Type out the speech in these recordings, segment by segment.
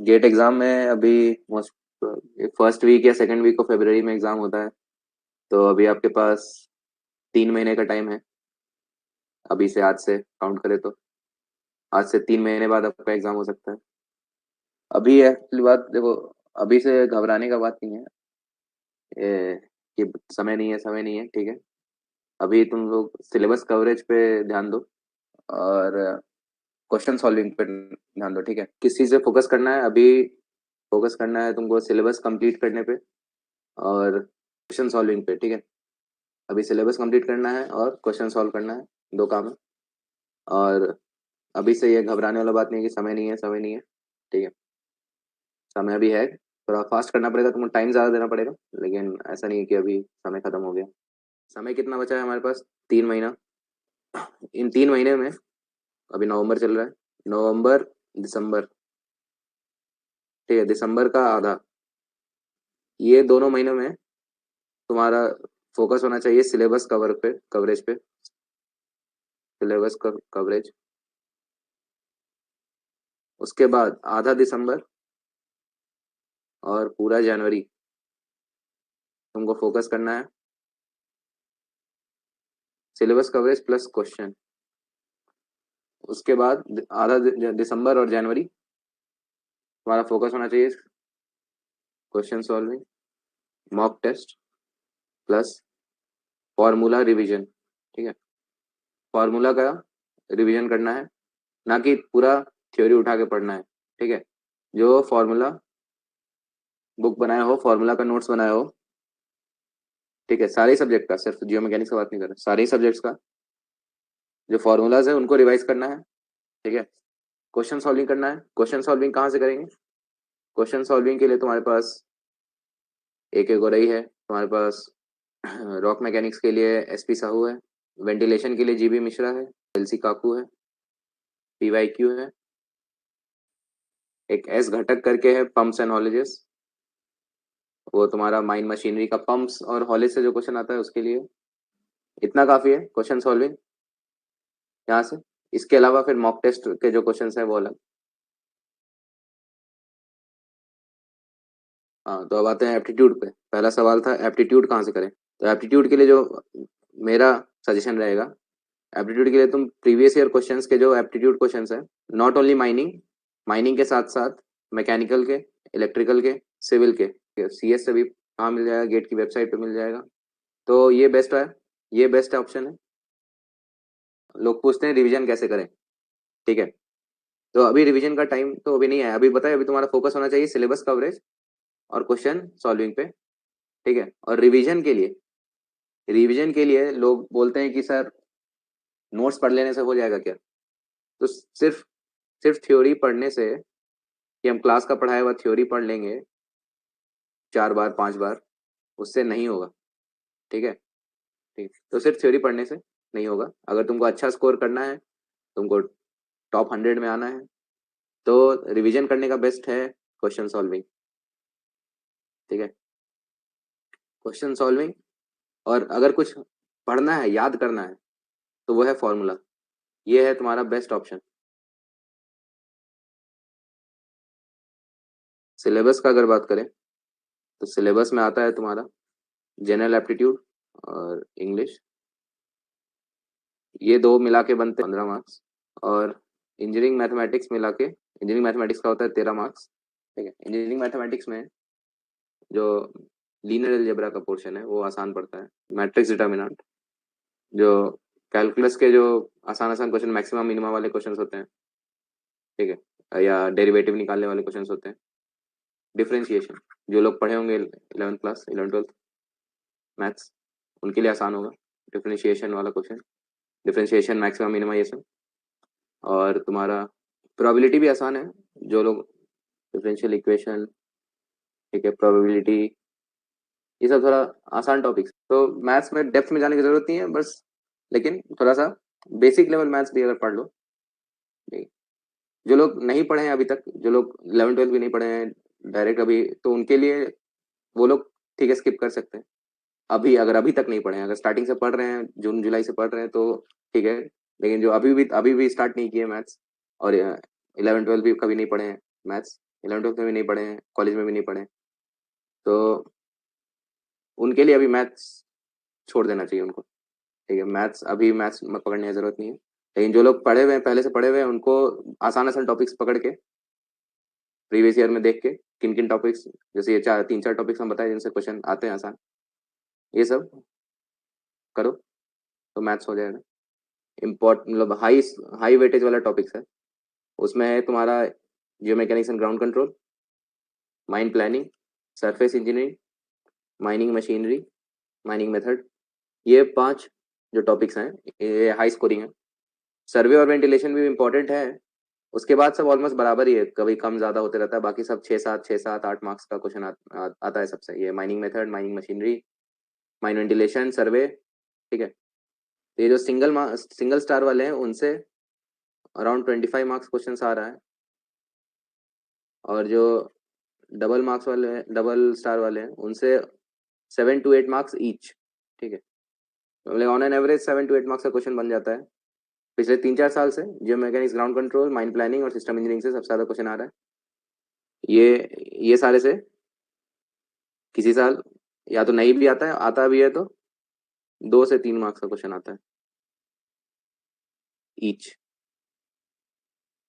Gate exam में अभी most first week या सेकंड वीक ऑफ फरवरी में एग्जाम होता है। तो अभी आपके पास 3 महीने का टाइम है। अभी से, आज से काउंट करें तो आज से 3 महीने बाद आपका एग्जाम हो सकता है। अभी एक्चुअली बात देखो, अभी से घबराने का बात नहीं है। ये कि समय नहीं है, समय नहीं है, ठीक है। अभी तुम लोग सिलेबस कवरेज पे ध्यान दो और क्वेश्चन सॉल्विंग पे ध्यान दो, ठीक है। किस चीज़ पे फोकस करना है अभी? फोकस करना है तुमको सिलेबस कंप्लीट करने पे और क्वेश्चन सॉल्विंग पे, ठीक है। अभी सिलेबस कंप्लीट करना है और क्वेश्चन सॉल्व करना है, 2 काम है। और अभी से ये घबराने वाला बात नहीं है कि समय नहीं है, समय नहीं है, ठीक है। समय अभी है, थोड़ा फास्ट करना पड़ेगा, तुमको टाइम ज़्यादा देना पड़ेगा, लेकिन ऐसा नहीं है कि अभी समय खत्म हो गया। समय कितना बचा है हमारे पास? 3 महीना। इन 3 महीने में अभी नवंबर चल रहा है, नवंबर, दिसंबर, ठीक है, दिसंबर का आधा, ये दोनों महीनों में तुम्हारा फोकस होना चाहिए सिलेबस कवरेज पे, सिलेबस कवरेज। उसके बाद आधा दिसंबर और पूरा जनवरी तुमको फोकस करना है सिलेबस कवरेज प्लस क्वेश्चन। उसके बाद आधा दिसंबर और जनवरी तुम्हारा फोकस होना चाहिए question solving, mock test plus formula revision, ठीक है। फॉर्मूला का रिवीजन करना है, ना कि पूरा थ्योरी उठा के पढ़ना है, ठीक है। जो फॉर्मूला बुक बनाया हो, फॉर्मूला का नोट्स बनाया हो, ठीक है, सारे सब्जेक्ट का, सिर्फ जियो मैकेनिक्स का बात नहीं कर रहा, सारे सब्जेक्ट्स का जो फॉर्मूलाज है उनको रिवाइज करना है, ठीक है। क्वेश्चन सॉल्विंग करना है। क्वेश्चन सॉल्विंग कहाँ से करेंगे? क्वेश्चन सॉल्विंग के लिए तुम्हारे पास एक एक रही है, तुम्हारे पास रॉक मैकेनिक्स के लिए एसपी साहू है, वेंटिलेशन के लिए जीबी मिश्रा है, एलसी काकू है, पीवाईक्यू है, एक एस घटक करके है, पंप्स एंड हॉलेजेस, वो तुम्हारा माइन मशीनरी का पंप्स और हॉलेज से जो क्वेश्चन आता है उसके लिए। इतना काफी है क्वेश्चन सॉल्विंग यहाँ से। इसके अलावा फिर मॉक टेस्ट के जो क्वेश्चन है वो अलग। हाँ, तो अब आते हैं एप्टीट्यूड पे। पहला सवाल था एप्टीट्यूड कहाँ से करें। तो एप्टीट्यूड के लिए जो मेरा सजेशन रहेगा, एप्टीट्यूड के लिए तुम प्रीवियस ईयर क्वेश्चंस के जो एप्टीट्यूड क्वेश्चंस हैं, नॉट ओनली माइनिंग, माइनिंग के साथ साथ मैकेनिकल के, इलेक्ट्रिकल के, सिविल के, सीएस से भी कहाँ मिल जाएगा, गेट की वेबसाइट पे मिल जाएगा। तो ये बेस्ट है, ये बेस्ट ऑप्शन है। लोग पूछते हैं रिवीजन कैसे करें, ठीक है। तो अभी रिवीजन का टाइम तो अभी नहीं है। अभी बताए, अभी तुम्हारा फोकस होना चाहिए सिलेबस कवरेज और क्वेश्चन सॉल्विंग पे, ठीक है। और रिवीजन के लिए लोग बोलते हैं कि सर नोट्स पढ़ लेने से हो जाएगा क्या? तो सिर्फ सिर्फ थ्योरी पढ़ने से, कि हम क्लास का पढ़ाया हुआ थ्योरी पढ़ लेंगे 4 बार 5 बार, उससे नहीं होगा, ठीक है। ठीक, तो सिर्फ थ्योरी पढ़ने से नहीं होगा। अगर तुमको अच्छा स्कोर करना है, तुमको टॉप 100 में आना है, तो रिवीजन करने का बेस्ट है क्वेश्चन सॉल्विंग, ठीक है। क्वेश्चन सॉल्विंग, और अगर कुछ पढ़ना है, याद करना है, तो वो है फॉर्मूला। ये है तुम्हारा बेस्ट ऑप्शन। सिलेबस का अगर बात करें, तो सिलेबस में आता है तुम्हारा जनरल एप्टीट्यूड और इंग्लिश, ये दो मिला के बनते हैं 15 मार्क्स। और इंजीनियरिंग मैथमेटिक्स मिला के, इंजीनियरिंग मैथमेटिक्स का होता है 13 मार्क्स, ठीक है। इंजीनियरिंग मैथमेटिक्स में जो लीनियर अलजेब्रा का पोर्शन है वो आसान पड़ता है, मैट्रिक्स डिटर्मिनेंट, जो कैलकुलस के जो आसान आसान क्वेश्चन, मैक्सिमम मिनिमम वाले क्वेश्चन होते हैं, ठीक है, या डेरिवेटिव निकालने वाले क्वेश्चन होते हैं। डिफरेंशिएशन, जो लोग पढ़े होंगे 11th class 11th 12th maths, उनके लिए आसान होगा डिफरेंशिएशन वाला क्वेश्चन, डिफरेंशिएशन, मैक्सिमम मिनिमम, ये सब। और तुम्हारा प्रोबेबिलिटी भी आसान है, जो लोग डिफरेंशियल इक्वेशन, ठीक है, प्रोबेबिलिटी, ये सब थोड़ा आसान टॉपिक्स। तो मैथ्स में डेप्थ में जाने की जरूरत नहीं है बस, लेकिन थोड़ा सा बेसिक लेवल मैथ्स भी अगर पढ़ लो, ठीक है। जो लोग नहीं पढ़े हैं अभी तक, जो लोग 11th 12th भी नहीं पढ़े हैं डायरेक्ट अभी, तो उनके लिए वो लोग ठीक है स्किप कर सकते हैं। अभी अगर अभी तक नहीं पढ़े हैं, अगर स्टार्टिंग से पढ़ रहे हैं, जून जुलाई से पढ़ रहे हैं, तो ठीक है। लेकिन जो अभी भी स्टार्ट नहीं किए मैथ्स, और 11th 12th भी कभी नहीं पढ़े हैं मैथ्स, 11 12 में भी नहीं पढ़े हैं, कॉलेज में भी नहीं पढ़े, तो उनके लिए अभी मैथ्स छोड़ देना चाहिए उनको। ठीक है, मैथ्स अभी मैथ्स में पकड़ने की जरूरत नहीं है। लेकिन जो लोग पढ़े हुए हैं, पहले से पढ़े हुए हैं, उनको आसान आसान टॉपिक्स पकड़ के प्रीवियस ईयर में देख के किन किन टॉपिक्स, जैसे ये 3 4 टॉपिक्स हम बताए जिनसे क्वेश्चन आते हैं आसान, ये सब करो तो मैथ्स हो जाएगा। इम्पोर्ट मतलब हाई हाई वेटेज वाला टॉपिक्स है, उसमें है तुम्हारा geo mechanics and ground control, mine planning, surface engineering, mining machinery, mining method. ये 5 जो टॉपिक्स हैं ये हाई स्कोरिंग है। सर्वे और वेंटिलेशन भी इम्पोर्टेंट है, उसके बाद सब ऑलमोस्ट बराबर ही है, कभी कम ज्यादा होते रहता है, बाकी सब 6 7 8 मार्क्स का क्वेश्चन आता है सबसे। ये mining method, mining machinery, mine ventilation, survey. ठीक है, तो ये जो सिंगल स्टार वाले हैं उनसे अराउंड 25 मार्क्स क्वेश्चन आ रहा है, और जो डबल मार्क्स वाले हैं, डबल स्टार वाले हैं, उनसे 7 to 8 मार्क्स ईच। ठीक है, मतलब on an average 7 to 8 marks का क्वेश्चन बन जाता है। पिछले 3 4 साल से geo mechanics, ground control, mine planning और सिस्टम इंजीनियरिंग से सबसे ज्यादा क्वेश्चन आ रहा है। ये सारे से किसी साल या तो नहीं भी आता है, आता भी है तो 2 से 3 मार्क्स का क्वेश्चन आता है ईच।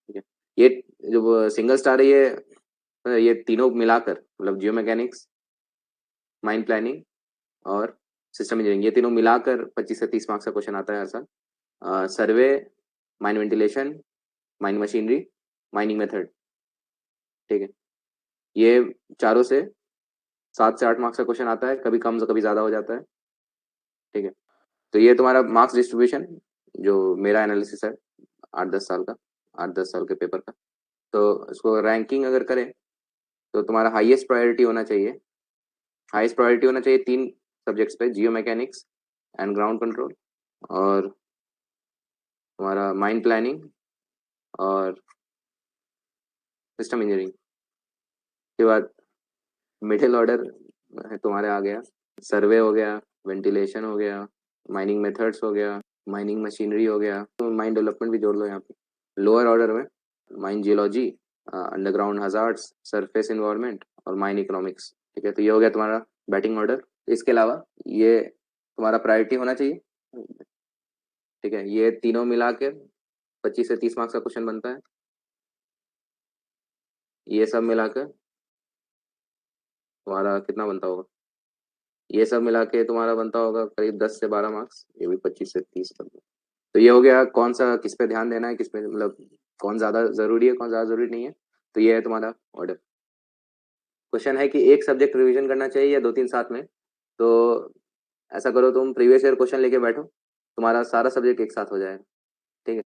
ठीक है, ये जो सिंगल स्टार है, ये तीनों मिलाकर मतलब जियो मैकेनिक्स, माइंड प्लानिंग और सिस्टम इंजीनियरिंग, ये तीनों मिलाकर 25 से 30 मार्क्स का क्वेश्चन आता है हर साल। Survey, mine ventilation, mine machinery, mining method. ठीक है, ये चारों से 7 से 8 मार्क्स का क्वेश्चन आता है, कभी कम तो कभी ज्यादा हो जाता है। ठीक है, तो ये तुम्हारा मार्क्स डिस्ट्रीब्यूशन जो मेरा एनालिसिस है 8 10 साल का, 8 10 साल के पेपर का। तो इसको रैंकिंग अगर करें तो तुम्हारा हाईएस्ट प्रायोरिटी होना चाहिए, हाईएस्ट प्रायोरिटी होना चाहिए 3 सब्जेक्ट्स पे, जियो मैकेनिक्स एंड ग्राउंड कंट्रोल, और तुम्हारा माइंड प्लानिंग और सिस्टम इंजीनियरिंग। के बाद मिडिल ऑर्डर तुम्हारे आ गया, सर्वे हो गया, वेंटिलेशन हो गया, माइनिंग मेथड्स हो गया, माइनिंग मशीनरी हो गया, तो माइन डेवलपमेंट भी जोड़ लो यहाँ पे। लोअर ऑर्डर में mine geology, underground hazards, surface environment और माइन इकोनॉमिक्स। ठीक है, तो ये हो गया तुम्हारा बैटिंग ऑर्डर। इसके अलावा ये तुम्हारा प्रायोरिटी होना चाहिए। ठीक है, ये तीनों मिला के 25 से 30 मार्क्स का क्वेश्चन बनता है। ये सब मिलाकर तुम्हारा कितना बनता होगा, ये सब मिला के तुम्हारा बनता होगा करीब 10 से 12 मार्क्स, ये भी 25 से 30 तक। तो ये हो गया कौन सा किस पे ध्यान देना है, किस पे मतलब कौन ज्यादा जरूरी है, कौन ज्यादा जरूरी नहीं है। तो ये है तुम्हारा ऑर्डर। क्वेश्चन है कि एक सब्जेक्ट रिवीजन करना चाहिए या 2 3 साथ में। तो ऐसा करो, तुम प्रीवियस ईयर क्वेश्चन लेके बैठो, तुम्हारा सारा सब्जेक्ट एक साथ हो जाएगा। ठीक है,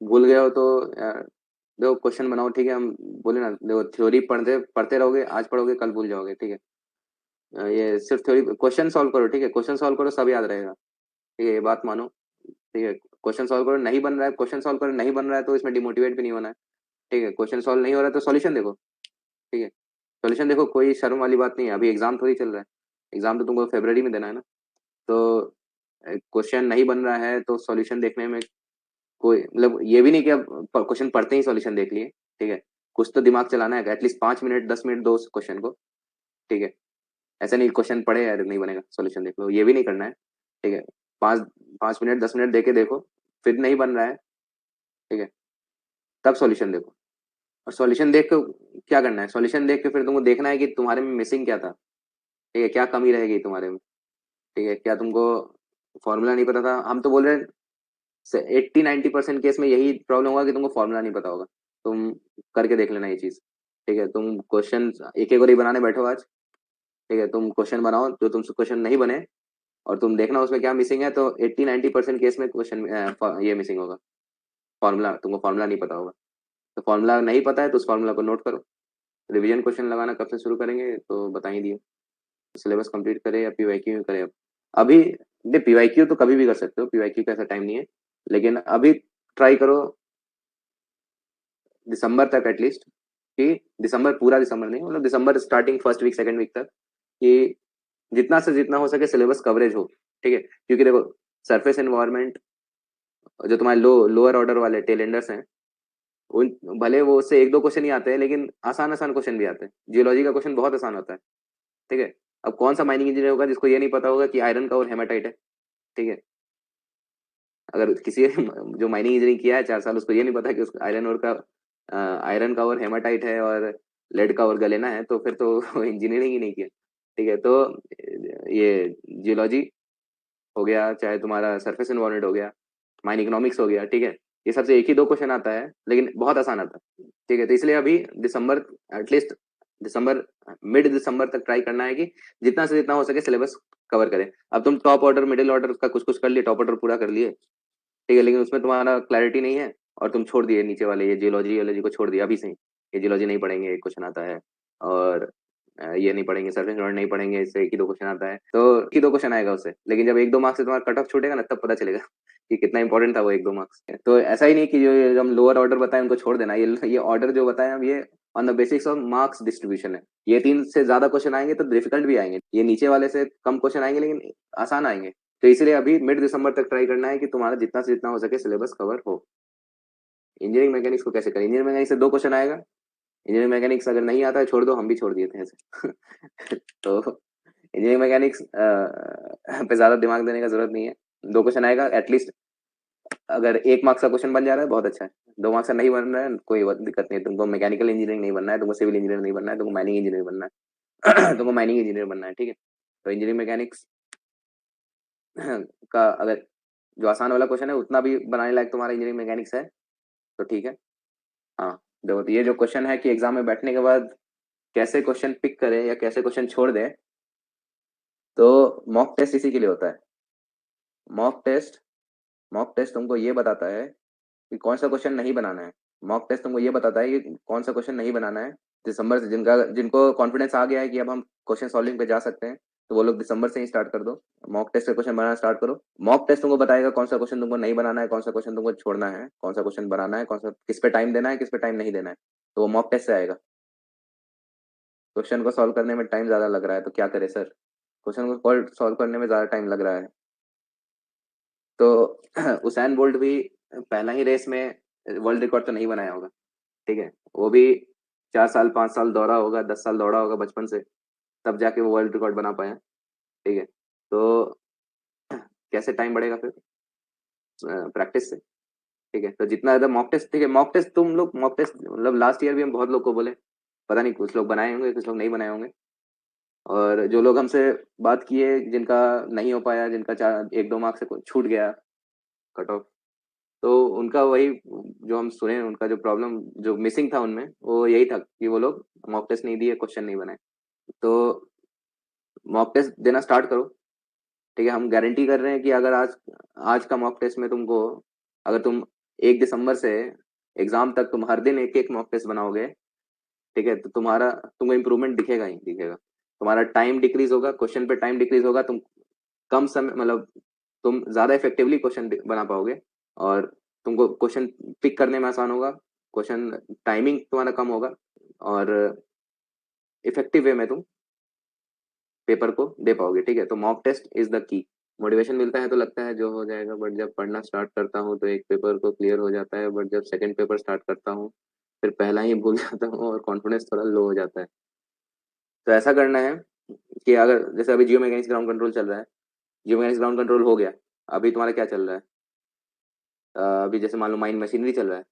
भूल गए हो तो देखो क्वेश्चन बनाओ। ठीक है, हम बोले ना, देखो थ्योरी पढ़ते पढ़ते रहोगे, आज पढ़ोगे कल भूल जाओगे। ठीक है, ये सिर्फ थ्योरी, क्वेश्चन सॉल्व करो। ठीक है, क्वेश्चन सॉल्व करो, सब याद रहेगा। ठीक है, ये बात मानो। ठीक है, क्वेश्चन सॉल्व करो, नहीं बन रहा है क्वेश्चन सॉल्व करो, नहीं बन रहा है तो इसमें डिमोटिवेट भी नहीं होना है। ठीक है, क्वेश्चन सॉल्व नहीं हो रहा है तो सॉल्यूशन देखो। ठीक है, सॉल्यूशन देखो, कोई शर्म वाली बात नहीं है, अभी एग्जाम थोड़ी चल रहा है, एग्जाम तो तुमको फरवरी में देना है ना। तो क्वेश्चन नहीं बन रहा है तो सॉल्यूशन देखने में कोई मतलब ये भी नहीं कि अब क्वेश्चन पढ़ते ही सॉल्यूशन देख लिए। ठीक है, कुछ तो दिमाग चलाना है, एटलीस्ट 5 मिनट 10 मिनट दो उस क्वेश्चन को। ठीक है, ऐसा नहीं क्वेश्चन पढ़े यार नहीं बनेगा सॉल्यूशन देख लो, ये भी नहीं करना है। ठीक है, 5 5 मिनट 10 मिनट देके देखो, फिर नहीं बन रहा है। ठीक है, तब सॉल्यूशन देखो। और सॉल्यूशन देख के क्या करना है, सॉल्यूशन देख के फिर तुमको देखना है कि तुम्हारे में मिसिंग क्या था। ठीक है, क्या कमी रहेगी तुम्हारे में। ठीक है, क्या तुमको फॉर्मूला नहीं पता था, हम तो बोल रहे हैं 80 90% केस में यही प्रॉब्लम होगा कि तुमको फॉर्मूला नहीं पता होगा। तुम करके देख लेना ये चीज। ठीक है, तुम क्वेश्चन एक एक बार बनाने बैठो आज। ठीक है, तुम क्वेश्चन बनाओ, जो तुमसे क्वेश्चन नहीं बने और तुम देखना उसमें क्या मिसिंग है, तो 80 90% केस में क्वेश्चन ये मिसिंग होगा, फॉर्मूला, तुमको फॉर्मूला नहीं पता होगा। तो फॉर्मूला नहीं पता है तो उस फॉर्मूला को नोट करो। रिवीजन क्वेश्चन लगाना कब से शुरू करेंगे तो बता ही दिए, सिलेबस कंप्लीट करे या पीवाईक्यू करे। अब अभी नहीं, पीवाईक्यू तो कभी भी कर सकते हो, पीवाईक्यू का ऐसा टाइम नहीं है, लेकिन अभी ट्राई करो दिसंबर तक एटलीस्ट, कि दिसंबर पूरा दिसंबर नहीं, मतलब दिसंबर starting first week second week तक, कि जितना से जितना हो सके सिलेबस कवरेज हो। ठीक है, क्योंकि देखो सरफेस एनवायरनमेंट जो तुम्हारे लोअर ऑर्डर वाले टेल एंडर्स हैं, उन भले वो उससे एक दो क्वेश्चन ही आते हैं, लेकिन आसान आसान क्वेश्चन भी आते हैं। जियोलॉजी का क्वेश्चन बहुत आसान होता है। ठीक है। अब कौन सा माइनिंग इंजीनियर होगा जिसको ये नहीं पता होगा कि आयरन का और हेमाटाइट है। ठीक है। अगर किसी जो माइनिंग इंजीनियरिंग किया है 4 साल, उसको ये नहीं पता कि उस आयरन का और हेमाटाइट है और लेड का और गलेना है, तो फिर तो इंजीनियरिंग ही नहीं किया। ठीक है। तो ये जियोलॉजी हो गया, चाहे तुम्हारा सरफेस एनवायरनमेंट हो गया, माइन इकोनॉमिक्स हो गया। ठीक है। ये सबसे एक ही दो क्वेश्चन आता है, लेकिन बहुत आसान आता है। ठीक है। तो इसलिए अभी दिसंबर, एटलीस्ट दिसंबर, मिड दिसंबर तक ट्राई करना है कि जितना से जितना हो सके सिलेबस कवर करें। अब तुम टॉप ऑर्डर मिडिल ऑर्डर का कुछ कुछ कर लिए, टॉप ऑर्डर पूरा कर लिए। ठीक है। लेकिन उसमें तुम्हारा क्लैरिटी नहीं है, और तुम छोड़ दिए नीचे वाले ये जियोलॉजी को छोड़ दिया अभी से ही। ये जियोलॉजी नहीं पढ़ेंगे, एक क्वेश्चन आता है। और ये नहीं पढ़ेंगे, सर्फेस एनवायरनमेंट नहीं पढ़ेंगे, इससे एक ही दो क्वेश्चन आता है, तो एक ही दो क्वेश्चन आएगा उससे। लेकिन जब एक दो मार्क्स से तुम्हारा कट ऑफ छूटेगा ना, तब पता चलेगा कि कितना इंपॉर्टेंट था वो एक दो मार्क्स। तो ऐसा ही नहीं कि जो हम लोअर ऑर्डर बताएं उनको छोड़ देना। ये ऑर्डर जो बताएं हम, ये on the basics of marks distribution है। ये 3 से ज्यादा क्वेश्चन आएंगे तो डिफिकल्ट भी आएंगे, ये नीचे वाले से कम क्वेश्चन आएंगे लेकिन आसान आएंगे। तो इसलिए अभी मिड दिसंबर तक ट्राई करना है कि तुम्हारा जितना से जितना हो सके सिलेबस कवर हो। इंजीनियरिंग मैकेनिक्स को कैसे करें? इंजीनियरिंग मैकेनिक्स से दो क्वेश्चन आएगा। इंजीनियरिंग मैकेनिक्स अगर नहीं आता है छोड़ दो, हम भी छोड़ दिए थे ऐसे। तो इंजीनियरिंग मैकेनिक्स पे ज्यादा दिमाग देने का जरूरत नहीं है। दो क्वेश्चन आएगा एटलीस्ट। अगर 1 मार्क्स का क्वेश्चन बन जा रहा है बहुत अच्छा है। 2 मार्क्स का नहीं बन रहा है कोई दिक्कत नहीं है। तुमको मैकेनिकल इंजीनियरिंग नहीं बनना है, तुमको सिविल इंजीनियर नहीं बनना है, तुमको माइनिंग इंजीनियर बनना है। तुमको माइनिंग इंजीनियर बनना है। ठीक है। तो इंजीनियरिंग मैकेनिक्स का अगर जो आसान वाला क्वेश्चन है उतना भी बनाने लायक तुम्हारा इंजीनियरिंग मैकेनिक्स है तो ठीक है। हाँ। देखो, तो ये जो क्वेश्चन है कि एग्जाम में बैठने के बाद कैसे क्वेश्चन पिक करें या कैसे क्वेश्चन छोड़ दें, तो मॉक टेस्ट इसी के लिए होता है। मॉक टेस्ट मॉक टेस्ट तुमको ये बताता है कि कौन सा क्वेश्चन नहीं बनाना है। मॉक टेस्ट तुमको ये बताता है कि कौन सा क्वेश्चन नहीं बनाना है। दिसंबर से जिनको कॉन्फिडेंस आ गया है कि अब हम क्वेश्चन सॉल्विंग पे जा सकते हैं, तो वो लोग दिसंबर से ही स्टार्ट कर दो, मॉक टेस्ट से क्वेश्चन बनाना स्टार्ट करो। मॉक टेस्ट तुमको बताएगा कौन सा क्वेश्चन तुमको नहीं बनाना है, कौन सा क्वेश्चन तुमको छोड़ना है, कौन सा क्वेश्चन बनाना है, कौन सा किस पे टाइम देना है, किस पे टाइम नहीं देना है। तो वो मॉक टेस्ट से आएगा। क्वेश्चन को सॉल्व करने में टाइम ज्यादा लग रहा है तो क्या करे सर? क्वेश्चन को सॉल्व करने में ज्यादा टाइम लग रहा है तो उसैन बोल्ट भी पहला ही रेस में वर्ल्ड रिकॉर्ड तो नहीं बनाया होगा। ठीक है। वो भी 4 साल 5 साल दौड़ा होगा, 10 साल दौड़ा होगा बचपन से, तब जाके वो वर्ल्ड रिकॉर्ड बना पाया। ठीक है। तो कैसे टाइम बढ़ेगा फिर? प्रैक्टिस से। ठीक है। तो जितना ज्यादा मॉक टेस्ट, ठीक है, मॉक टेस्ट तुम लोग मॉक टेस्ट मतलब लास्ट ईयर भी हम बहुत लोग को बोले, पता नहीं कुछ लोग बनाए होंगे कुछ लोग नहीं बनाए होंगे। और जो लोग हमसे बात किए जिनका नहीं हो पाया, जिनका 1-2 मार्क्स से छूट गया कट ऑफ, तो उनका वही जो हम सुने, उनका जो प्रॉब्लम जो मिसिंग था उनमें वो यही था कि वो लोग मॉक टेस्ट नहीं दिए, क्वेश्चन नहीं बनाए। तो मॉक टेस्ट देना स्टार्ट करो। ठीक है। हम गारंटी कर रहे हैं कि अगर आज आज का मॉक टेस्ट में तुमको, अगर तुम 1 दिसंबर से एग्जाम तक तुम हर दिन एक एक मॉक टेस्ट बनाओगे, ठीक है, तो तुमको इम्प्रूवमेंट दिखेगा ही दिखेगा। तुम्हारा टाइम डिक्रीज होगा, क्वेश्चन पे टाइम डिक्रीज होगा, तुम कम समय मतलब तुम ज्यादा इफेक्टिवली क्वेश्चन बना पाओगे, और तुमको क्वेश्चन पिक करने में आसान होगा, क्वेश्चन टाइमिंग तुम्हारा कम होगा, और इफेक्टिव वे में तुम पेपर को दे पाओगे। ठीक है। तो mock test is the key. Motivation मिलता है तो लगता है जो हो जाएगा, बट जब पढ़ना स्टार्ट करता हूँ तो एक पेपर को क्लियर हो जाता है, बट जब सेकंड पेपर स्टार्ट करता हूँ फिर पहला ही भूल जाता हूँ और कॉन्फिडेंस थोड़ा लो हो जाता है। तो ऐसा करना है कि अगर जैसे अभी जियो मैकेनिक्स ग्राउंड कंट्रोल चल रहा है, जियो मैकेनिक्स ग्राउंड कंट्रोल हो गया, अभी तुम्हारा क्या चल रहा है? अभी जैसे मान लो माइन मशीनरी चल रहा है।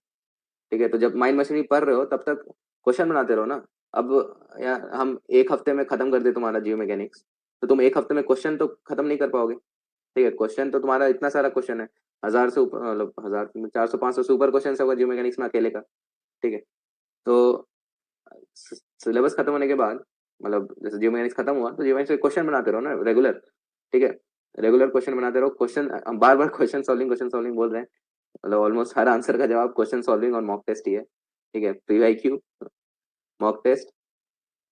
ठीक है। तो जब माइन मशीनरी पढ़ रहे हो तब तक क्वेश्चन बनाते रहो ना। अब हम एक हफ्ते में खत्म कर दे तुम्हारा जियो मैकेनिक्स, तो तुम एक हफ्ते में क्वेश्चन तो खत्म नहीं कर पाओगे। ठीक है। क्वेश्चन तो तुम्हारा इतना सारा क्वेश्चन है, 1000 से ऊपर, मतलब 1000 400 500 से ऊपर क्वेश्चन होगा जियो मैकेनिक्स में अकेले का। ठीक है। तो सिलेबस खत्म होने के बाद, मतलब जैसे जियो मैकेनिक्स खत्म हुआ तो जियो मैकेनिक्स क्वेश्चन बनाते रहो ना रेगुलर। ठीक है। रेगुलर क्वेश्चन बनाते रहो। क्वेश्चन बार बार क्वेश्चन सॉल्विंग बोल रहे हैं, मतलब ऑलमोस्ट हर आंसर का जवाब क्वेश्चन सॉल्विंग और मॉक टेस्ट ही है। ठीक है। प्रीआईक्यू, मॉक टेस्ट,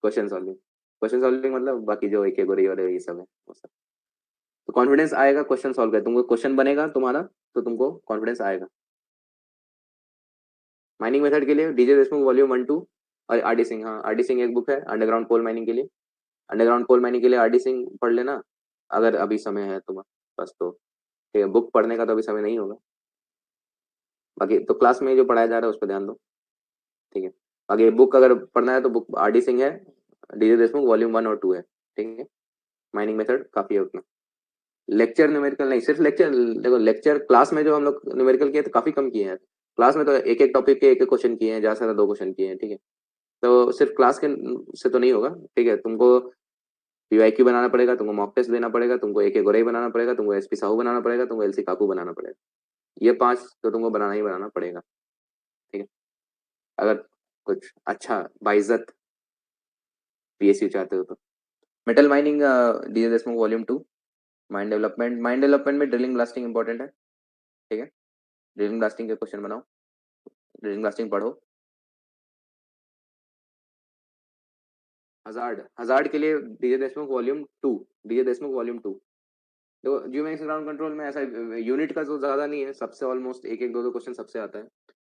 क्वेश्चन सॉल्विंग मतलब बाकी जो एक गोरी और ये सब है वो सब। तो कॉन्फिडेंस आएगा क्वेश्चन सॉल्व कर, तुमको क्वेश्चन बनेगा तुम्हारा तो तुमको कॉन्फिडेंस आएगा। माइनिंग मेथड के लिए डीजे देशमुख वॉल्यूम 1 2 और आर डी सिंह, हाँ आर डी सिंह एक बुक है अंडरग्राउंड कोल माइनिंग के लिए। अंडरग्राउंड कोल माइनिंग के लिए आर डी सिंह पढ़ लेना अगर अभी समय है तुम्हारे पास तो। ठीक है। बुक पढ़ने का तो अभी समय नहीं होगा, बाकी तो क्लास में जो पढ़ाया जा रहा है उस पर ध्यान दो। ठीक है। आगे बुक अगर पढ़ना है तो बुक आर डी सिंह है, डीजे देशमुख वॉल्यूम 1 और 2 है। ठीक है, माइनिंग मेथड काफी है उतना। लेक्चर न्यूमेरिकल नहीं, सिर्फ लेक्चर। देखो लेक्चर क्लास में जो हम लोग न्यूमेरिकल किए तो काफी कम किए हैं। क्लास में तो एक एक टॉपिक के एक एक क्वेश्चन किए हैं, ज्यादा से ज्यादा 2 क्वेश्चन किए हैं। ठीक है, तो सिर्फ क्लास के से तो नहीं होगा। ठीक है, तुमको पीवाईक्यू बनाना पड़ेगा, तुमको मॉक टेस्ट देना पड़ेगा, तुमको एक एक गोरई बनाना पड़ेगा, तुमको एसपी साहू बनाना पड़ेगा, तुमको एलसी काकू बनाना पड़ेगा। ये 5 तो तुमको बनाना ही बनाना पड़ेगा। ठीक है, अगर कुछ अच्छा बाइज्जत पीएसयू चाहते हो तो। Metal mining DJ Deshmukh volume 2। Mind development में ड्रिलिंग ब्लास्टिंग इंपॉर्टेंट है। ठीक है, ड्रिलिंग ब्लास्टिंग के क्वेश्चन बनाओ, ड्रिलिंग ब्लास्टिंग पढ़ो। हजार्ड, हजार्ड के लिए DJ Deshmukh volume 2। DJ Deshmukh volume 2। तो जियोमेक्स ग्राउंड कंट्रोल में ऐसा यूनिट का तो ज्यादा नहीं है, सबसे ऑलमोस्ट एक एक दो दो क्वेश्चन सबसे आता है।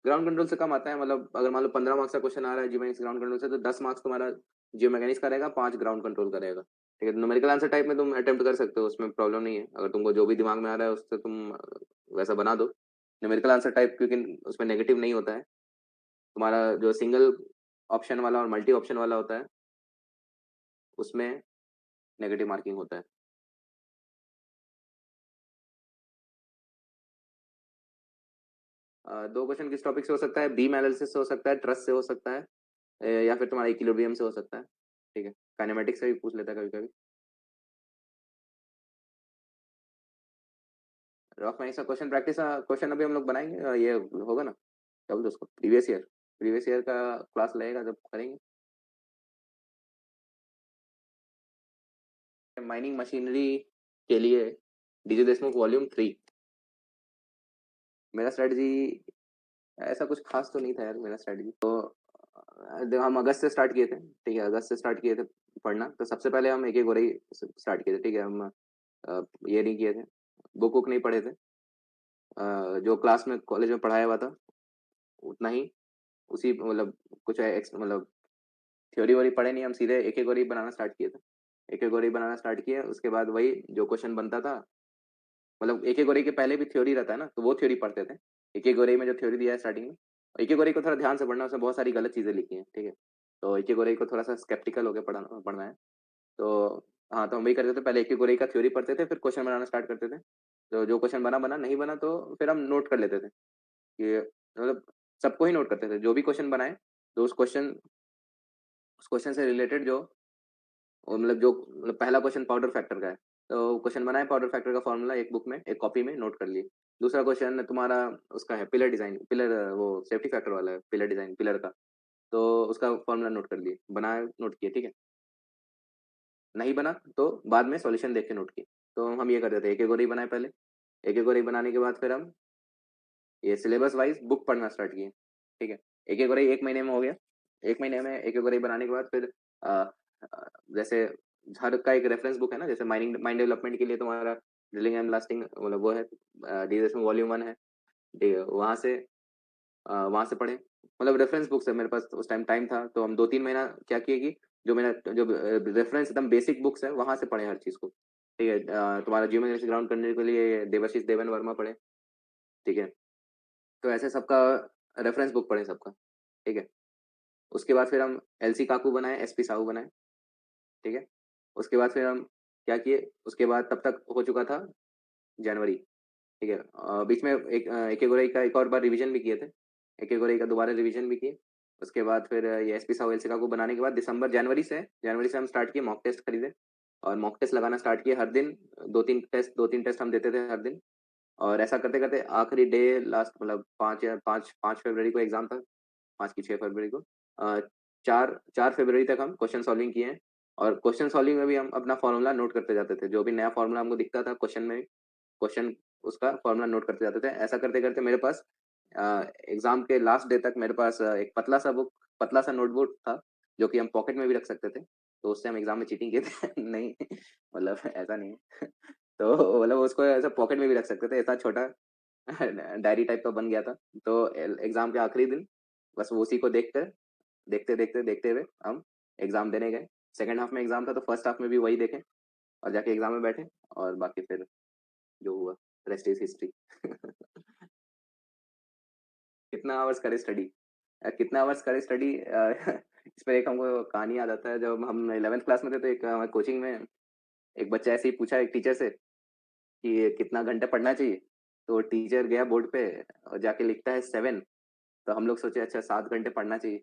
ग्राउंड कंट्रोल से कम आता है, मतलब अगर मान लो 15 मार्क्स का क्वेश्चन आ रहा है जियोमेक्स ग्राउंड कंट्रोल से, तो 10 मार्क्स तुम्हारा जियो मैकेनिक्स का रहेगा, 5 ग्राउंड कंट्रोल का रहेगा। ठीक है, न्यूमेरिकल आंसर टाइप में तुम अटेम्प्ट कर सकते हो, उसमें प्रॉब्लम नहीं है। अगर तुमको जो भी दिमाग में आ रहा है उससे तुम वैसा बना दो। न्यूमेरिकल आंसर टाइप क्योंकि उसमें नेगेटिव नहीं होता है। तुम्हारा जो सिंगल ऑप्शन वाला और मल्टी ऑप्शन वाला होता है उसमें नेगेटिव मार्किंग होता है। 2 क्वेश्चन किस टॉपिक से हो सकता है? बीम एनालिसिस से हो सकता है, ट्रस्ट से हो सकता है, या फिर तुम्हारा इक्विलिब्रियम से हो सकता है। ठीक है, काइनेमेटिक्स से भी पूछ लेता है कभी कभी। रॉक मैनिक्स का क्वेश्चन प्रैक्टिस क्वेश्चन अभी हम लोग बनाएंगे, ये होगा ना, क्या बोलते हैं उसको, प्रीवियस ईयर का क्लास लगेगा जब करेंगे। माइनिंग मशीनरी के लिए डीजे देशमुख वॉल्यूम 3। मेरा स्ट्रेटजी ऐसा कुछ खास तो नहीं था यार। मेरा स्ट्रेटजी तो देखो, हम अगस्त से स्टार्ट किए थे। ठीक है, अगस्त से स्टार्ट किए थे पढ़ना। तो सबसे पहले हम एक एक गोरे स्टार्ट किए थे। ठीक है, हम ये नहीं किए थे, बुक वुक नहीं पढ़े थे। जो क्लास में कॉलेज में पढ़ाया हुआ था उतना ही, उसी मतलब कुछ मतलब थ्योरी वोरी पढ़े नहीं, हम सीधे एक एक गोरी बनाना स्टार्ट किए थे। एक एक गोरी बनाना स्टार्ट किए, उसके बाद वही जो क्वेश्चन बनता था, मतलब एक एक गोरी के पहले भी थ्योरी रहता है ना, तो वो थ्योरी पढ़ते थे। एक एक गोरी में जो थ्योरी दिया है स्टार्टिंग में, एक एक गोरी को थोड़ा ध्यान से पढ़ना, उसमें बहुत सारी गलत चीजें लिखी हैं। ठीक है, तो एक एक गोरी को थोड़ा सा स्केप्टिकल होकर पढ़ना है। तो हाँ, तो हम वही करते थे, पहले एक एक गोरी का थ्योरी पढ़ते थे, फिर क्वेश्चन बनाना स्टार्ट करते थे। तो जो क्वेश्चन बना बना, नहीं बना तो फिर हम नोट कर लेते थे कि मतलब सबको ही नोट करते थे जो भी क्वेश्चन बनाए। तो उस क्वेश्चन से रिलेटेड जो मतलब पहला क्वेश्चन पाउडर फैक्टर का है, तो क्वेश्चन बनाए, पाउडर फैक्टर का फॉर्मूला एक बुक में एक कॉपी में नोट कर लिए। दूसरा क्वेश्चन तुम्हारा उसका है पिलर डिजाइन, पिलर वो सेफ्टी फैक्टर वाला है, पिलर डिजाइन पिलर का, तो उसका फॉर्मूला नोट कर लिए, बनाए नोट किए। ठीक है, नहीं बना तो बाद में सॉल्यूशन देख के नोट किए। तो हम ये करते थे, एक एक गोरी बनाए पहले, एक एक गोरी बनाने के बाद फिर हम ये सिलेबस वाइज बुक पढ़ना स्टार्ट किए। ठीक है, एक एक गोरी 1 महीने में हो गया। 1 महीने में एक एक गोरी बनाने के बाद फिर अ, जैसे हर का एक रेफरेंस बुक है ना, जैसे माइंड डेवलपमेंट के लिए तुम्हारा ड्रिलिंग एंड ब्लास्टिंग मतलब वो है, डीएसएम वॉल्यूम 1 है। ठीक है, वहां से पढ़े, मतलब रेफरेंस बुक्स है मेरे पास। उस टाइम था तो हम 2-3 महीना क्या किए कि जो रेफरेंस एकदम बेसिक बुक्स है वहां से पढ़े हर चीज को। ठीक है, तुम्हारा जियोमेट्री ग्राउंड करने के लिए देवाशीष देवन वर्मा पढ़े। ठीक है, तो ऐसे सबका रेफरेंस बुक पढ़े सबका। ठीक है, उसके बाद फिर हम एलसी काकू बनाए, एसपी साहू बनाए। ठीक है, उसके बाद फिर हम क्या किए, उसके बाद तब तक हो चुका था जनवरी। ठीक है, बीच में एक एक गोरई का एक और बार रिवीजन भी किए थे, एक एक गोरई का दोबारा रिवीजन भी किए। उसके बाद फिर ये एसपी साहू एलसी काकू बनाने के बाद दिसंबर जनवरी से हम स्टार्ट किए, मॉक टेस्ट खरीदे और मॉक टेस्ट लगाना स्टार्ट किए हर दिन। 2-3 टेस्ट हम देते थे हर दिन। और ऐसा करते करते आखिरी डे लास्ट मतलब 5 फरवरी को एग्जाम था, 5 की 6 फरवरी को, 4 फरवरी तक हम क्वेश्चन सॉल्विंग किए हैं। और क्वेश्चन सॉल्विंग में भी हम अपना फॉर्मूला नोट करते जाते थे, जो भी नया फॉर्मूला हमको दिखता था क्वेश्चन में, क्वेश्चन उसका फॉर्मूला नोट करते जाते थे। ऐसा करते करते मेरे पास एग्जाम के लास्ट डे तक मेरे पास एक पतला सा नोटबुक था, जो कि हम पॉकेट में भी रख सकते थे। तो उससे हम एग्जाम में चीटिंग किए थे नहीं, मतलब ऐसा नहीं है तो मतलब उसको ऐसा पॉकेट में भी रख सकते थे, इतना छोटा डायरी टाइप का बन गया था। तो एग्जाम के आखिरी दिन बस वो उसी को देखते हुए हम एग्जाम देने गए। सेकेंड हाफ में एग्जाम था तो फर्स्ट हाफ में भी वही देखे और जाके एग्जाम में बैठे, और बाकी फिर जो हुआ रेस्ट इज हिस्ट्री कितना आवर्स करे स्टडी? कितना आवर्स करे स्टडी इस पर एक हमको कहानी याद आता है। जब हम 11th क्लास में थे तो एक हमारे कोचिंग में एक बच्चा ऐसे ही पूछा एक टीचर से कि कितना घंटे पढ़ना चाहिए। तो टीचर गया बोर्ड पे और जाके लिखता है 7। तो हम लोग सोचे अच्छा 7 घंटे पढ़ना चाहिए।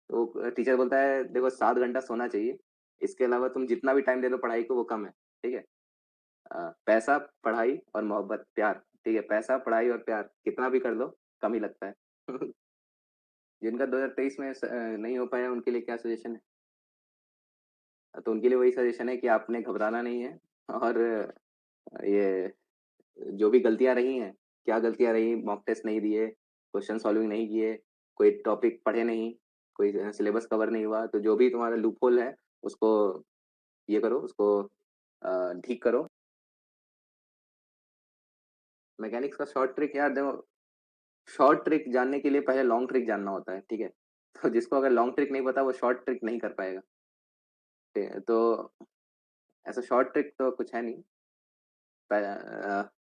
तो टीचर बोलता है देखो 7 घंटा सोना चाहिए, इसके अलावा तुम जितना भी टाइम दे दो पढ़ाई को वो कम है। ठीक है। पैसा, पढ़ाई और मोहब्बत, प्यार। ठीक है, पैसा, पढ़ाई और प्यार कितना भी कर लो कम ही लगता है। जिनका 2023 में नहीं हो पाया उनके लिए क्या सजेशन है? तो उनके लिए वही सजेशन है कि आपने घबराना नहीं है। और ये जो भी गलतियां रही हैं, क्या गलतियां रही, मॉक टेस्ट नहीं दिए, क्वेश्चन सॉल्विंग नहीं किए, कोई टॉपिक पढ़े नहीं, कोई सिलेबस कवर नहीं हुआ, तो जो भी तुम्हारा लूप होल है उसको ये करो, उसको ठीक करो। मैकेनिक्स का शॉर्ट ट्रिक यार देखो, शॉर्ट ट्रिक जानने के लिए पहले लॉन्ग ट्रिक जानना होता है। ठीक है। तो जिसको अगर लॉन्ग ट्रिक नहीं पता वो शॉर्ट ट्रिक नहीं कर पाएगा। ठीक है, तो ऐसा शॉर्ट ट्रिक तो कुछ है नहीं।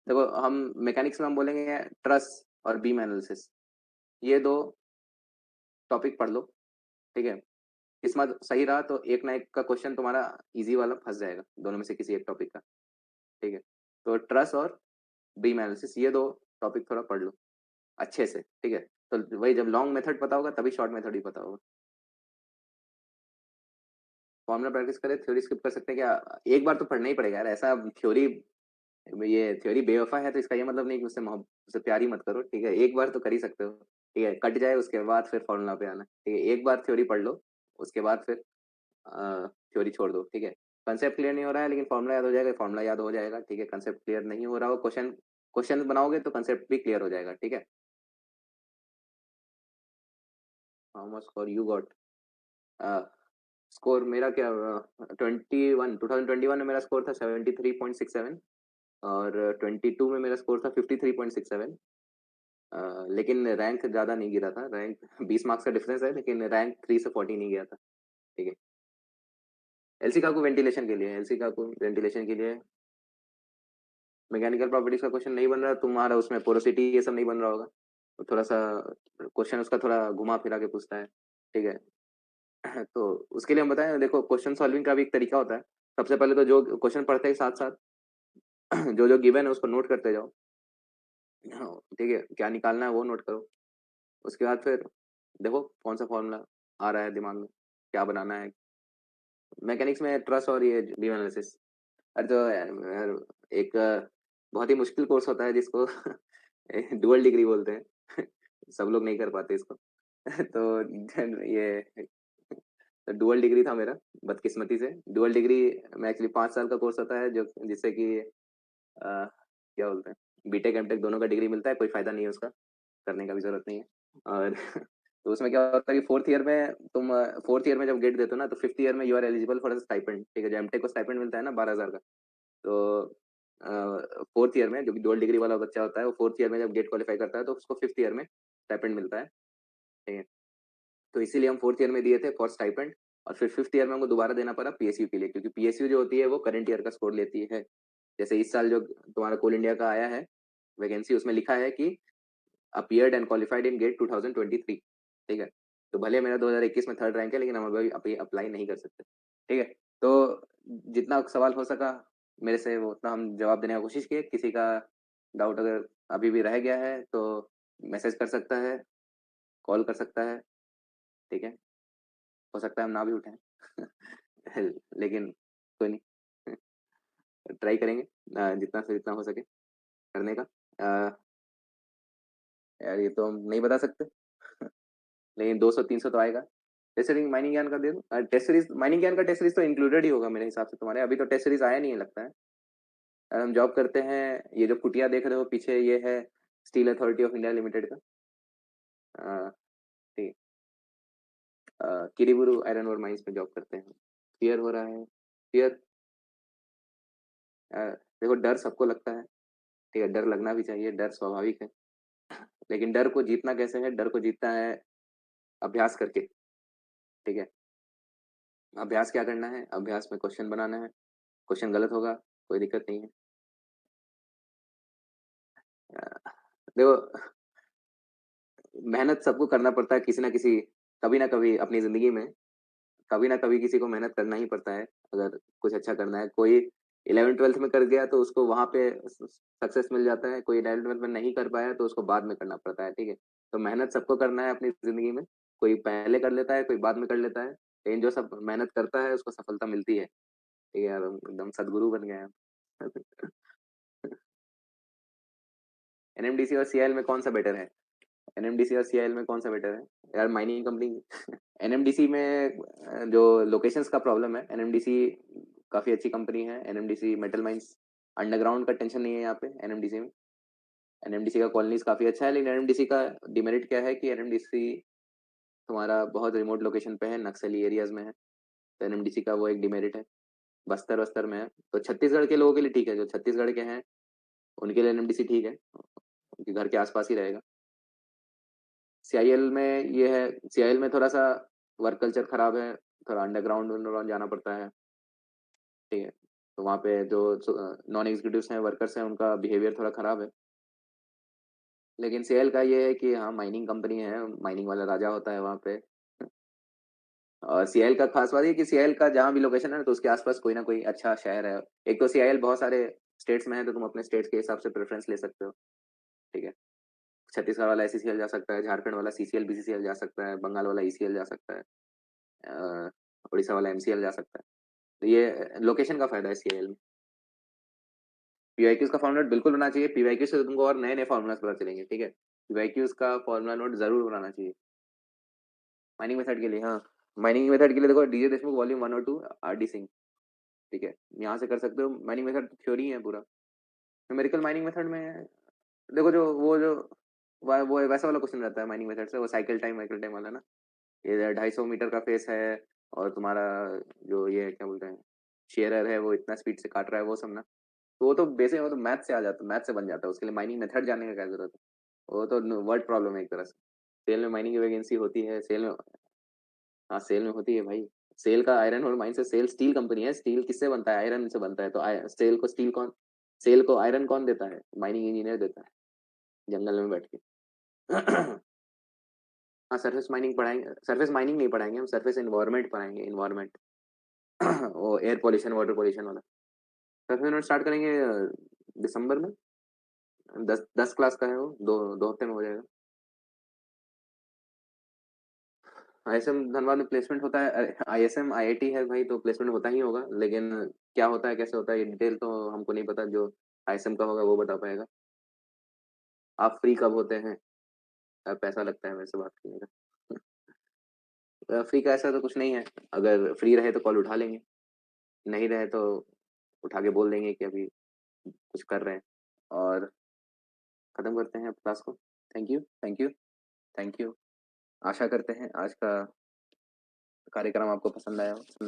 देखो हम मैकेनिक्स में हम बोलेंगे ट्रस और बीम एनालिसिस, ये दो टॉपिक पढ़ लो। ठीक है। किस्मत सही रहा तो एक ना एक का क्वेश्चन तुम्हारा इजी वाला फंस जाएगा दोनों में से किसी एक टॉपिक का। ठीक है। तो ट्रस और बीम एनालिसिस ये दो टॉपिक थोड़ा पढ़ लो अच्छे से। ठीक है। तो वही जब लॉन्ग मेथड पता होगा तभी शॉर्ट मेथड भी पता होगा। फॉर्मुला प्रैक्टिस करें, थ्योरी स्किप कर सकते हैं क्या? एक बार तो पढ़ना ही पड़ेगा यार। ऐसा थ्योरी, ये थ्योरी बेवफा है तो इसका ये मतलब नहीं कि उससे मोहब्बत, उससे प्यार ही मत करो। ठीक है, एक बार तो कर ही सकते हो। ठीक है, कट जाए उसके बाद फिर फॉर्मूला पे आना। ठीक है, एक बार थ्योरी पढ़ लो, उसके बाद फिर थ्योरी छोड़ दो। ठीक है। कंसेप्ट क्लियर नहीं हो रहा है लेकिन फॉर्मूला याद हो जाएगा, फॉर्मूला याद हो जाएगा। ठीक है, कंसेप्ट क्लियर नहीं हो रहा हो, क्वेश्चन क्वेश्चन बनाओगे तो कंसेप्ट भी क्लियर हो जाएगा। ठीक है। How much score you got? Score मेरा क्या, 2021 में मेरा स्कोर था 73.67। और 22 में मेरा स्कोर था 53.67। लेकिन रैंक ज्यादा नहीं गिरा था, रैंक 20 मार्क्स का डिफरेंस है लेकिन रैंक 3 से 40 नहीं गया था। ठीक है। एलसी का को वेंटिलेशन के लिए, एलसी का को वेंटिलेशन के लिए मैकेनिकल प्रॉपर्टीज का क्वेश्चन नहीं बन रहा तुम्हारा, उसमें पोरोसिटी ये सब नहीं बन रहा होगा। तो थोड़ा सा क्वेश्चन उसका थोड़ा घुमा फिरा के पूछता है। ठीक है। तो उसके लिए हम बताएं, देखो क्वेश्चन सॉल्विंग का भी एक तरीका होता है। सबसे पहले तो जो क्वेश्चन पढ़ते हैं साथ साथ जो जो गिवन है उसको नोट करते जाओ। हाँ, ठीक है, क्या निकालना है वो नोट करो। उसके बाद फिर देखो कौन सा फॉर्मूला आ रहा है दिमाग में, क्या बनाना है। मैकेनिक्स में ट्रस और ये बीम एनालिसिस, अरे तो यार, एक बहुत ही मुश्किल कोर्स होता है जिसको डुअल डिग्री बोलते हैं। सब लोग नहीं कर पाते इसको। तो ये तो डुअल डिग्री था मेरा, बदकिस्मती से। डुअल डिग्री में एक्चुअली 5 साल का कोर्स होता है जो जिससे कि क्या बोलते हैं, बीटेक एमटेक दोनों का डिग्री मिलता है, कोई फायदा नहीं है उसका, करने का भी जरूरत नहीं है। और तो उसमें क्या होता है कि फोर्थ ईयर में जब गेट देते हो ना तो फिफ्थ ईयर में you are eligible for stipend. ठीक है, जो एमटेक को स्टाइपेंड मिलता है ना 12,000 का। तो फोर्थ ईयर में जो कि डुअल डिग्री वाला बच्चा होता है वो फोर्थ ईयर में जब गेट क्वालिफाई करता है तो उसको फिफ्थ ईयर में स्टाइपेंड मिलता है। ठीक है। तो इसीलिए हम फोर्थ ईयर में दिए थे फॉर स्टाइपेंड। और फिर फिफ्थ ईयर में हमको दोबारा देना पड़ा पीएसयू के लिए, क्योंकि पीएसयू जो होती है वो करंट ईयर का स्कोर लेती है। जैसे इस साल जो तुम्हारा कोल इंडिया का आया है वैकेंसी, उसमें लिखा है कि appeared and qualified in GATE 2023। ठीक है। तो भले मेरा 2021 में थर्ड रैंक है लेकिन हम अभी अप्लाई नहीं कर सकते। ठीक है। तो जितना सवाल हो सका मेरे से वो उतना हम जवाब देने की कोशिश किए। किसी का डाउट अगर अभी भी रह गया है तो मैसेज कर सकता है, कॉल कर सकता है। ठीक है, हो सकता है हम ना भी उठाएं। लेकिन कोई नहीं, ट्राई करेंगे जितना से जितना हो सके करने का। अ, यार ये तो हम नहीं बता सकते। लेकिन 200 300 तो आएगा। टेस्ट सीरीज माइनिंग ज्ञान का दे दो, टेस्ट सीरीज माइनिंग ज्ञान का टेस्ट सीरीज तो इंक्लूडेड ही होगा मेरे हिसाब से तुम्हारे, अभी तो टेस्ट सीरीज आया नहीं है लगता है। हम जॉब करते हैं, ये जो कुटिया देख रहे हो पीछे ये है steel authority of India limited का। अ, ठीक है, किरीबुरु आयरन ओर माइंस में जॉब करते हैं। क्लियर हो रहा है? क्लियर। देखो डर सबको लगता है। ठीक है, डर लगना भी चाहिए, डर स्वाभाविक है। लेकिन डर को जीतना कैसे है? डर को जीतना है अभ्यास करके। ठीक है। अभ्यास क्या करना है? अभ्यास में क्वेश्चन बनाना है। क्वेश्चन गलत होगा कोई दिक्कत नहीं है। देखो मेहनत सबको करना पड़ता है किसी ना किसी, कभी ना कभी अपनी ज़िंदगी में, कभी ना कभी किसी को मेहनत करना ही पड़ता है, अगर कुछ अच्छा करना है। कोई 11th-12th में कर गया तो उसको वहाँ पे सक्सेस मिल जाता है, कोई 11th-12th में नहीं कर पाया तो उसको बाद में करना पड़ता है, ठीक है? तो मेहनत सबको करना है अपनी ज़िंदगी में, कोई पहले कर लेता है, कोई बाद में कर लेता है, लेकिन जो सब मेहनत करता है उसको सफलता मिलती है। ठीक है यार, हम एकदम सद्गुरु बन गए हम। एनएमडीसी और सीआईएल में कौन-सा बेटर है? एनएमडीसी और सीआईएल में कौन-सा बेटर है? यार माइनिंग कंपनी। एनएमडीसी में जो लोकेशंस का प्रॉब्लम है, एनएमडीसी काफ़ी अच्छी कंपनी है, एनएमडीसी मेटल माइंस, अंडरग्राउंड का टेंशन नहीं है यहाँ पे एनएमडीसी में। एनएमडीसी का कॉलोनीज़ काफ़ी अच्छा है, लेकिन एनएमडीसी का डिमेरिट क्या है कि एनएमडीसी तुम्हारा बहुत रिमोट लोकेशन पे है, नक्सली एरियाज़ में है, तो एनएमडीसी का वो एक डिमेरिट है। बस्तर-वस्तर में है, तो छत्तीसगढ़ के लोगों के लिए ठीक है, जो छत्तीसगढ़ के हैं, उनके लिए एनएमडीसी ठीक है, उनके घर के आस-पास ही रहेगा। सीआईएल में ये है, सीआईएल में थोड़ा-सा वर्क कल्चर खराब है, थोड़ा अंडरग्राउंड वंडरग्राउंड जाना पड़ता है, ठीक है? तो वहाँ पे जो नॉन एग्जीक्यूटिव्स हैं, वर्कर्स हैं, उनका बिहेवियर थोड़ा खराब है। लेकिन सीआईएल का ये है कि हाँ, माइनिंग कंपनी है, माइनिंग वाला राजा होता है वहाँ पे। और सीआईएल का खास बात ये है कि सीआईएल का जहाँ भी लोकेशन है ना, तो उसके आस-पास कोई ना कोई अच्छा शहर है। एक तो सीआईएल बहुत सारे स्टेट्स में है, तो तुम अपने स्टेट के हिसाब से प्रेफ़रेंस ले सकते हो, ठीक है? छत्तीसगढ़ वाला एसईसीएल जा सकता है, झारखंड वाला सीसीएल, बीसीसीएल जा सकता है, बंगाल वाला ईसीएल जा सकता है, अ, उड़ीसा वाला एमसीएल जा सकता है। तो ये लोकेशन का फ़ायदा है सीआईएल में। पीवाईक्यूज़ का फ़ॉर्मूला बिल्कुल बनाना चाहिए, पीवाईक्यू से तुमको और नए-नए फ़ॉर्मूलाज़ पता चलेंगे, ठीक है? पीवाईक्यूज़ का फ़ॉर्मूला नोट ज़रूर बनाना चाहिए। माइनिंग मेथड के लिए हाँ, माइनिंग मेथड के लिए देखो डीजे देशमुख वॉल्यूम 1 और 2 आरडी सिंह, ठीक है? यहाँ से कर सकते हो, माइनिंग मेथड थ्योरी है पूरा। न्यूमेरिकल माइनिंग मेथड में देखो जो वो जो वो वैसा वाला क्वेश्चन रहता है माइनिंग मेथड से, वो साइकिल टाइम वाला ना, ये 250 मीटर का फेस है और तुम्हारा जो ये क्या बोलते हैं, शेयरर है वो इतना स्पीड से काट रहा है वो सब ना, तो वो तो बेसिक वो तो मैथ से आ जाता है, मैथ से बन जाता है, उसके लिए माइनिंग मेथड जानने का क्या जरूरत है? वो तो वर्ड प्रॉब्लम है एक तरह से। सेल में माइनिंग की वैकेंसी होती है, सेल में, हाँ सेल में होती है भाई। सेल का आयरन और माइन से, सेल स्टील कंपनी है, स्टील किससे बनता है? आयरन से बनता है, तो सेल को स्टील कौन, सेल को आयरन कौन देता है? माइनिंग इंजीनियर देता है, जंगल में बैठ के। हाँ सरफेस माइनिंग पढ़ाएंगे, सरफेस माइनिंग नहीं पढ़ाएंगे हम, सरफेस इन्वायरमेंट पढ़ाएंगे, इन्वायरमेंट। वो एयर पॉल्यूशन वाटर पॉल्यूशन वाला सरफेस इन्वायरमेंट स्टार्ट करेंगे दिसंबर में। 10 क्लास का है वो, दो दो हफ्ते में हो जाएगा। आईएसएम धनबाद में प्लेसमेंट होता है, आईएसएम आईआईटी है भाई, तो प्लेसमेंट होता ही होगा, लेकिन क्या होता है कैसे होता है ये डिटेल तो हमको नहीं पता, जो आईएसएम का होगा वो बता पाएगा। आप फ्री कब होते हैं? पैसा लगता है मेरे से बात करने का। फ्री का ऐसा तो कुछ नहीं है, अगर फ्री रहे तो कॉल उठा लेंगे, नहीं रहे तो उठा के बोल देंगे कि अभी कुछ कर रहे हैं, और खत्म करते हैं क्लास को। Thank you, thank you, thank you. आशा करते हैं आज का कार्यक्रम आपको पसंद आया हो।